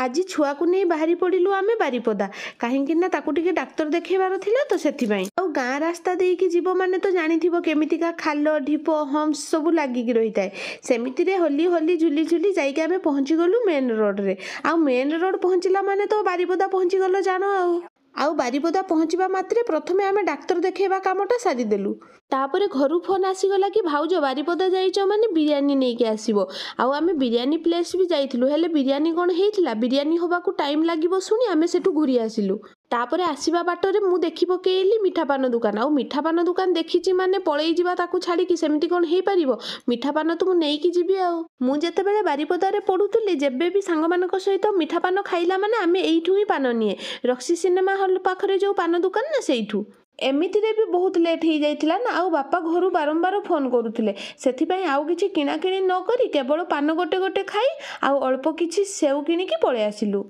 आज छुआ को नहीं बाहरी पड़िलु आमे बारिपदा कहीं ताकू टिके डाक्तर देखेबार थिला तो सेथिबाई आ गाँ रास्ता देकी जीव माने तो जानिथिबो केमितिका खाल ढिप हम्स सब लागिकी रही थाए सेमिति रे होली होली झुली झुली जाइके आमे पहुँची गलु मेन रोड रे आ मेन रोड पहुँचला माने तो बारिपदा पहुँची गलो जानो आउ बारिपदा पहुँचवा मात्रे प्रथमे आमे डाक्तर देखेबा कामटा सारिदेलु तापरे घरु फोन आसीगला कि भाउज बारिपदा जाइछ माने बिरियानी नेइके आसीबो आउ आमे बिरियानी प्लेस भी जाइथिलु हेले बिरियानी कोन हेइथिला बिरियानी होबाकू टाइम लागिबो सुनी आमे सेटु घुरी आसिलु तापरे आसीबा बाटरे मु देखि पकेइली मिठापान दुकान आउ मिठापान दुकान देखिछि माने पळेई जिबा ताकू छाडी कि सेमिति कोन हेइ पारिबो मिठापान तो मु नेइकी जिबि आउ मु जेतेबेले बारिपदा रे पढुतुली जेबे भी सांग मानक सहित मिठापान खाइला माने आमे एइठु ही पान निए रक्सी सिनेमा हॉल पाखरे जो पान दुकान ना सेइठु एमितिरे भी बहुत लेट हो जाइथिला ना आउ बापा घरु बारंबार फोन करुथिले सेथिपई आउ किछि किना किणी न करी केवल पान गोटे गोटे खाई आउ अल्प किछि सेउ किणी की पळे आसिलु।